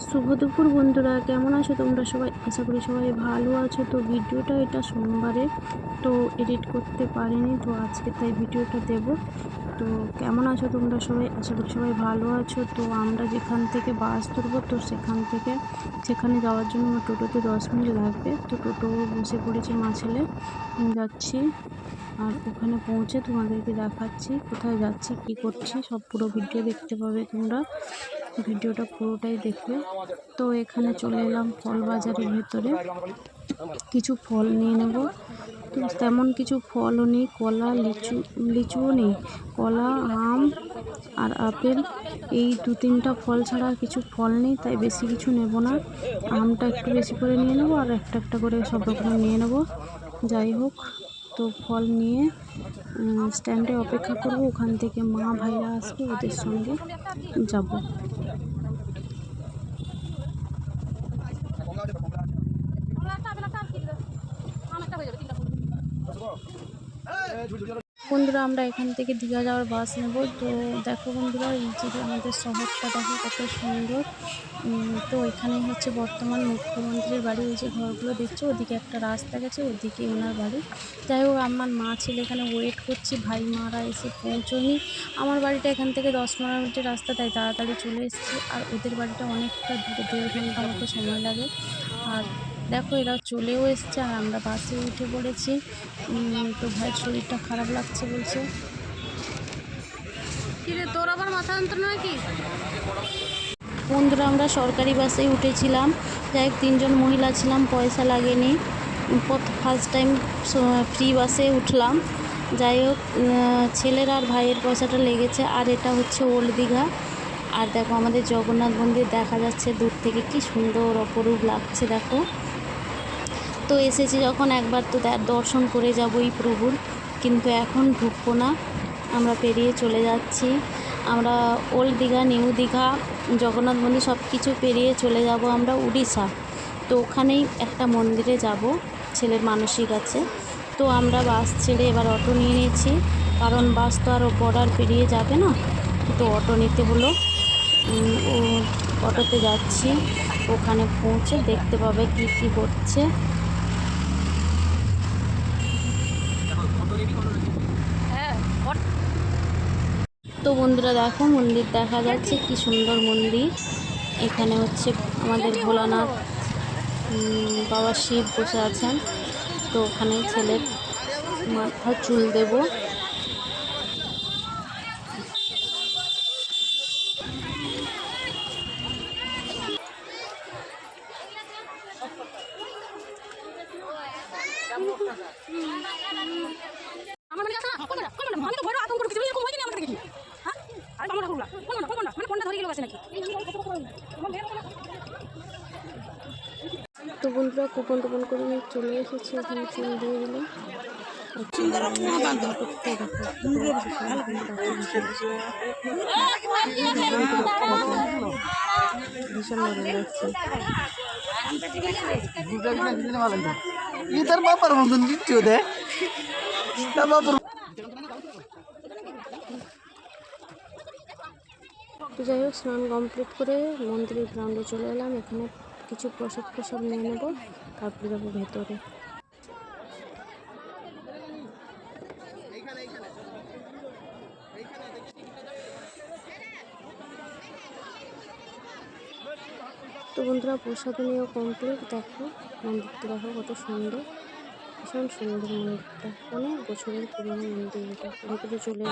শুভ দুপুর বন্ধুরা, কেমন আছো তোমরা সবাই? আশা করি সবাই ভালো আছো। তো ভিডিওটা এটা সোমবারে, তো এডিট করতে পারিনি, তো আজকে তাই ভিডিওটা দেব। তো কেমন আছো তোমরা সবাই? আশা করি সবাই ভালো আছো। তো আমরা যেখান থেকে বাস ধরবো, তো সেখানে যাওয়ার জন্য আমার টোটোতে 10 মিনিট লাগবে। তো টোটো বসে পড়েছে, মা ছেলে যাচ্ছি। আর ওখানে পৌঁছে তোমাদেরকে দেখাচ্ছি কোথায় যাচ্ছি, কি করছি, সব পুরো ভিডিও দেখতে পাবে তোমরা। ভিডিওটা পুরোটাই দেখবে। তো এখানে চলে এলাম ফল বাজারের ভেতরে, কিছু ফল নিয়ে নেব। তো তেমন কিছু ফলও নেই, কলা লিচুও নেই। কলা, আম আর আপেল, এই 2-3টা ফল ছাড়া কিছু ফল নেই, তাই বেশি কিছু নেব না। আমটা একটু বেশি করে নিয়ে নেবো, আর একটা একটা করে সব রকম নিয়ে নেব। যাই হোক, তো ফল নিয়ে স্ট্যান্ডে অপেক্ষা করব। ওখান থেকে মা ভাইরা আসবে, ওদের সঙ্গে যাব। বন্ধুরা, আমরা এখান থেকে দীঘা যাওয়ার বাস নেব। তো দেখো বন্ধুরা, এই যে আমাদের শহরটা দেখো কত সুন্দর। তো এখানেই হচ্ছে বর্তমান মুখ্যমন্ত্রীর বাড়ি। ওই যে ঘরগুলো দেখছো, ওদিকে একটা রাস্তা গেছে, ওদিকে ওনার বাড়ি। যাই হোক, আমার মা ছেলে এখানে ওয়েট করছি, ভাই মারা এসে পৌঁছয়নি। আমার বাড়িটা এখান থেকে 10-15 মিনিটের রাস্তা, তাই তাড়াতাড়ি চলে এসেছি। আর ওদের বাড়িটা অনেকটা দূরে, 1.5 ঘন্টা মতো সময় লাগে। আর দেখো, এরা চলেও এসছে, আর আমরা বাসে উঠে পড়েছি। তো ভাইয়ের শরীরটা খারাপ লাগছে বলছে। কিরে, তোর আবার মাথা যন্ত্রণা নাকি? বন্ধুরা, আমরা সরকারি বাসে উঠেছিলাম। যাই হোক, 3জন মহিলা ছিলাম, পয়সা লাগেনি। ফার্স্ট টাইম ফ্রি বাসে উঠলাম। যাই হোক, ছেলের আর ভাইয়ের পয়সাটা লেগেছে। আর এটা হচ্ছে ওল্ড দীঘা। আর দেখো, আমাদের জগন্নাথ মন্দির দেখা যাচ্ছে দূর থেকে, কি সুন্দর অপরূপ লাগছে দেখো। তো এসেছি যখন, একবার তো দর্শন করে যাবই প্রভুর, কিন্তু এখন ঢুকবো না, আমরা পেরিয়ে চলে যাচ্ছি। আমরা ওল্ড দীঘা, নিউ দীঘা, জগন্নাথ মন্দির সব কিছু পেরিয়ে চলে যাব আমরা উড়িষ্যা। তো ওখানেই একটা মন্দিরে যাব, ছেলের মানসিক আছে। তো আমরা বাস ছেড়ে এবার অটো নিয়ে নিয়েছি, কারণ বাস তো আর বর্ডার পেরিয়ে যাবে না, তো অটো নিতে হলো। ও অটোতে যাচ্ছি, ওখানে পৌঁছে দেখতে পাবে কি কি হচ্ছে। তো বন্ধুরা দেখো, মন্দির দেখা যাচ্ছে, কি সুন্দর মন্দির। এখানে হচ্ছে আমাদের ভোলানাথ, বাবা শিব বসে আছেন। তো ওখানে ছেলের মাথা চুল দেব। তো বন্ধুরা, কুপন টুপন করে নিয়ে চলে এসেছি, ওখানে চুল দিয়ে দিলাম। ভীষণ ভালো লাগছে। তো যাই হোক, স্নান কমপ্লিট করে মন্দিরের গ্রাউন্ডে চলে এলাম। এখানে কিছু প্রসাদ নিয়ে নেবো, তারপরে যাবো ভেতরে। তো বন্ধুরা, প্রসাদ নিয়েও কমপ্লিট। দেখো মন্দিরটা, দেখো কত সুন্দর, ভীষণ সুন্দর মন্দিরটা, অনেক বছরের পুরনো মন্দির। এটা ভেতরে চলে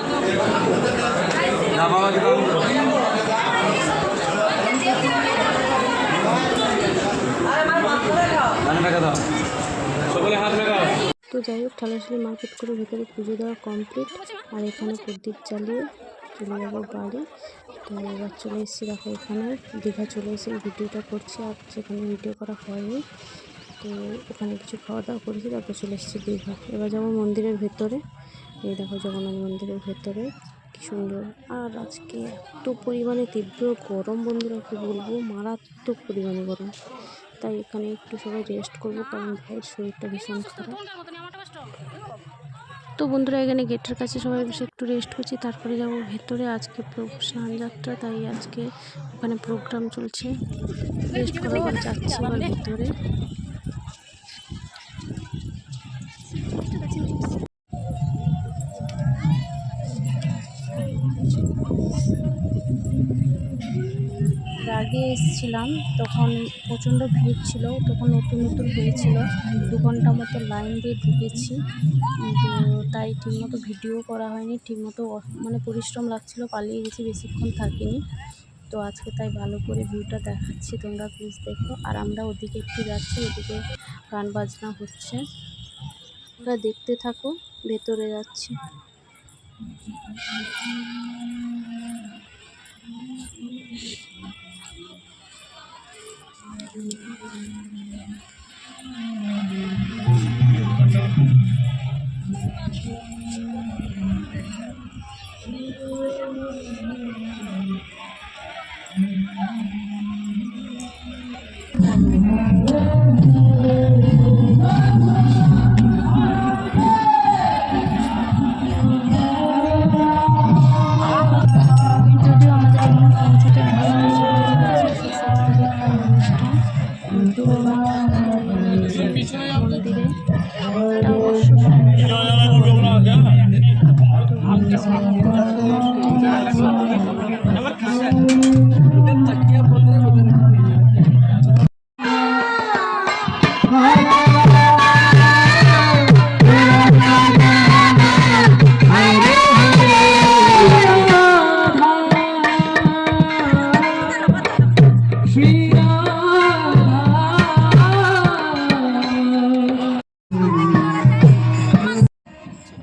তো যাই হোক, ঠালাশালি মার্কেট করে ভেতরে পুজো দেওয়া কমপ্লিট। আর এখানে প্রদীপ জ্বালিয়ে চলে যাবো বাড়ি। তো এবার চলে এসেছি, দেখো এখানে দীঘা চলে এসে ভিডিওটা করছি, আর সেখানে ভিডিও করা হয়নি। তো ওখানে কিছু খাওয়া দাওয়া করেছি, তারপর চলে এসেছি দীঘা। এবার যাবো মন্দিরের ভেতরে। এই দেখো জগন্নাথ মন্দিরের ভেতরে কি সুন্দর। আর আজকে এত পরিমাণে তীব্র গরম বন্ধুরা, কি বলবো, মারাত্মক পরিমাণে গরম। তাই এখানে একটু সবাই রেস্ট করবো, কারণ ভাইয়ের শরীরটা ভীষণ খারাপ। তো বন্ধুরা এখানে গেটের কাছে সবাই বসে একটু রেস্ট করছি, তারপরে যাব ভেতরে। আজকে স্নান যাত্রা, তাই আজকে ওখানে প্রোগ্রাম চলছে। রেস্ট করার পর যাচ্ছি এবার ভেতরে। আগে এসেছিলাম তখন প্রচণ্ড ভিড় ছিল, তখন নতুন নতুন হয়েছিল, 2 ঘন্টা মতো লাইন দিয়ে ঢুকেছি। তো তাই ঠিকমতো ভিডিও করা হয়নি, ঠিকমতো মানে পরিশ্রম লাগছিল, পালিয়ে গেছি, বেশিক্ষণ থাকিনি। তো আজকে তাই ভালো করে ভিউটা দেখাচ্ছি, তোমরা প্লিজ দেখো। আর আমরা ওদিকে একটু যাচ্ছি, ওদিকে গান বাজনা হচ্ছে, তোমরা দেখতে থাকো। ভেতরে যাচ্ছি। যদিও আমাদের এখানে পৌঁছতে মন্দিরে অবশ্য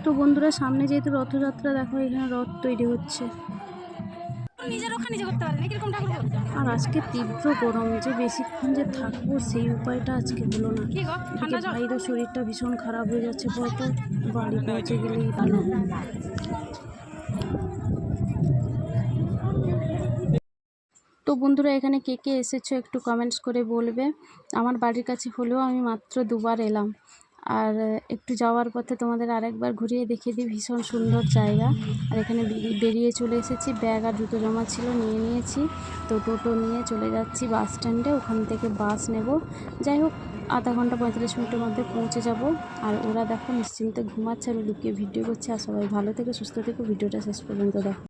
তো বন্ধুরা সামনে যেহেতু রথযাত্রা, দেখো এখানে রথ তৈরি হচ্ছে। আর আজকে তীব্র গরম, যে বেশিক্ষণ যে থাকবো সেই উপায়টা আজকে হলো না। এদিকে ভাইয়েরও শরীরটা ভীষণ খারাপ হয়ে যাচ্ছে, পরপর বাড়ি পৌঁছে গেলেই ভালো। তো বন্ধুরা এখানে কে কে এসেছো একটু কমেন্টস করে বলবে। আমার বাড়ির কাছে হলেও আমি মাত্র 2বার এলাম। আর একটু যাওয়ার পথে তোমাদের আরেকবার ঘুরিয়ে দেখিয়ে দিই, ভীষণ সুন্দর জায়গা। আর এখানে বেরিয়ে চলে এসেছি, ব্যাগ আর জুতো জমা ছিল নিয়ে নিয়েছি। তো টোটো নিয়ে চলে যাচ্ছি বাস স্ট্যান্ডে, ওখান থেকে বাস নেব। যাই হোক আধা ঘন্টা 45 মিনিটের মধ্যে পৌঁছে যাব। আর ওরা দেখো নিশ্চিন্তে ঘুমাচ্ছে, আমি লুকিয়ে ভিডিও করছি। আর সবাই ভালো থেকে সুস্থ থেকো, ভিডিওটা শেষ পর্যন্ত দেখো।